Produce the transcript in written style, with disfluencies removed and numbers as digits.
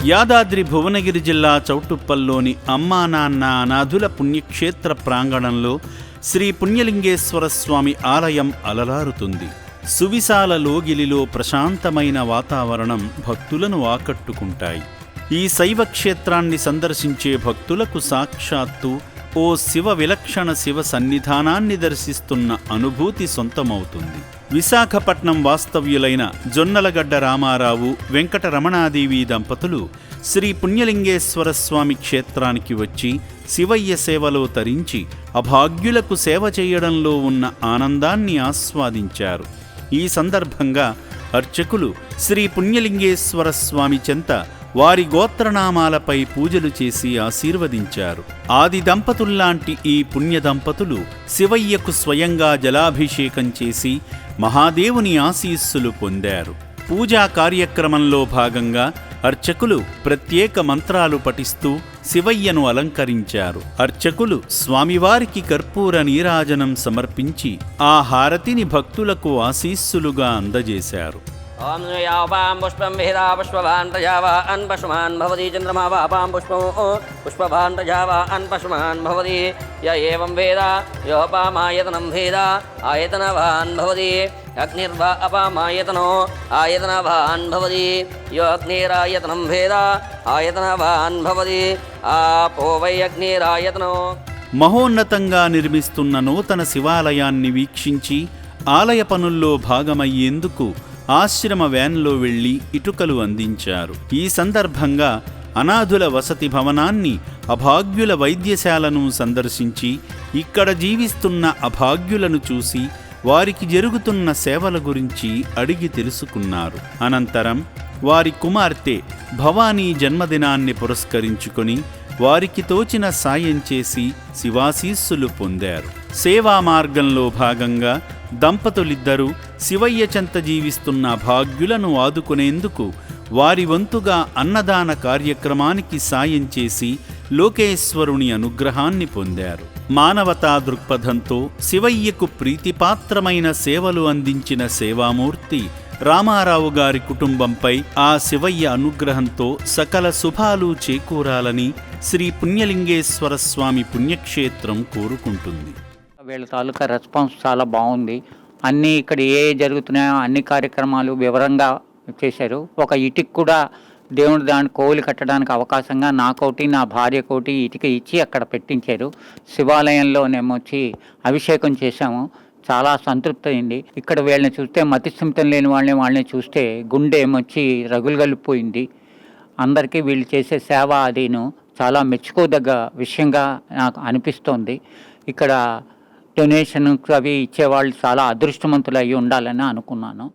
యాదాద్రి భువనగిరి జిల్లా చౌటుప్పల్లోని అమ్మా నాన్న అనాథుల పుణ్యక్షేత్ర ప్రాంగణంలో శ్రీ పుణ్యలింగేశ్వర స్వామి ఆలయం అలరారుతుంది. సువిశాల లోగిలిలో ప్రశాంతమైన వాతావరణం భక్తులను ఆకట్టుకుంటాయి. ఈ శైవ క్షేత్రాన్ని సందర్శించే భక్తులకు సాక్షాత్తు ఓ శివ విలక్షణ శివ సన్నిధానాన్ని దర్శిస్తున్న అనుభూతి సొంతమవుతుంది. విశాఖపట్నం వాస్తవ్యులైన జొన్నలగడ్డ రామారావు, వెంకటరమణాదేవి దంపతులు శ్రీ పుణ్యలింగేశ్వర స్వామి క్షేత్రానికి వచ్చి శివయ్య సేవలో తరించి అభాగ్యులకు సేవ చేయడంలో ఉన్న ఆనందాన్ని ఆస్వాదించారు. ఈ సందర్భంగా అర్చకులు శ్రీ పుణ్యలింగేశ్వర స్వామి చెంత వారి గోత్రనామాలపై పూజలు చేసి ఆశీర్వదించారు. ఆది దంపతుల్లాంటి ఈ పుణ్య దంపతులు శివయ్యకు స్వయంగా జలాభిషేకం చేసి మహాదేవుని ఆశీస్సులు పొందారు. పూజా కార్యక్రమంలో భాగంగా అర్చకులు ప్రత్యేక మంత్రాలు పఠిస్తూ శివయ్యను అలంకరించారు. అర్చకులు స్వామివారికి కర్పూర నీరాజనం సమర్పించి ఆ హారతిని భక్తులకు ఆశీస్సులుగా అందజేశారు. ఓం యావాం పుష్పం విహితా పుష్పవాన్ ప్రజావాన్ పశుమాన్ భవతి చంద్రమా వాపాం పుష్పం పుష్పవాన్ ప్రజావాన్ పశుమాన్ భవతి య ఏవం వేద యోపామాయతనం వేద ఆయతనవాన్ భవతి అగ్నిర్వా అపామాయతనో ఆయతనవాన్ భవతి యో అగ్నిరాయతనం వేద ఆయతనవాన్ భవతి ఆపో వై అగ్నిరాయతనో. మహోన్నతంగా నిర్మిస్తున్న నూతన శివాలయాన్ని వీక్షించి ఆలయ పనుల్లో భాగమయ్యేందుకు ఆశ్రమ వ్యాన్లో వెళ్లి ఇటుకలు అందించారు. ఈ సందర్భంగా అనాథుల వసతి భవనాన్ని, అభాగ్యుల వైద్యశాలను సందర్శించి ఇక్కడ జీవిస్తున్న అభాగ్యులను చూసి వారికి జరుగుతున్న సేవల గురించి అడిగి తెలుసుకున్నారు. అనంతరం వారి కుమార్తె భవానీ జన్మదినాన్ని పురస్కరించుకొని వారికి తోచిన సాయం చేసి శివాశీస్సులు పొందారు. సేవా మార్గంలో భాగంగా దంపతులిద్దరూ శివయ్య చెంత జీవిస్తున్న భాగ్యులను ఆదుకునేందుకు వారి వంతుగా అన్నదాన కార్యక్రమానికి సాయం చేసి లోకేశ్వరుని అనుగ్రహాన్ని పొందారు. మానవతా దృక్పథంతో శివయ్యకు ప్రీతిపాత్రమైన సేవలు అందించిన సేవామూర్తి రామారావు గారి కుటుంబంపై ఆ శివయ్య అనుగ్రహంతో సకల శుభాలు చేకూరాలని శ్రీ పుణ్యలింగేశ్వర స్వామి పుణ్యక్షేత్రం కోరుకుంటుంది. వీళ్ళ తాలూకా రెస్పాన్స్ చాలా బాగుంది. అన్నీ ఇక్కడ ఏ జరుగుతున్నాయో అన్ని కార్యక్రమాలు వివరంగా చేశారు. ఒక ఇటుక కూడా దేవుని దాని కోవిలు కట్టడానికి అవకాశంగా నాకోటి నా భార్య కోటి ఇటుక ఇచ్చి అక్కడ పెట్టించారు. శివాలయంలోనేమొచ్చి అభిషేకం చేశాము. చాలా సంతృప్తి అయింది. ఇక్కడ వీళ్ళని చూస్తే మతిస్థిమితం లేని వాళ్ళని చూస్తే గుండె ఏమొచ్చి రగులుగలిపోయింది. అందరికీ వీళ్ళు చేసే సేవ అదిను చాలా మెచ్చుకోదగ్గ విషయంగా నాకు అనిపిస్తోంది. ఇక్కడ డొనేషన్ అవి ఇచ్చేవాళ్ళు చాలా అదృష్టవంతులు అయ్యి ఉండాలని అనుకున్నాను.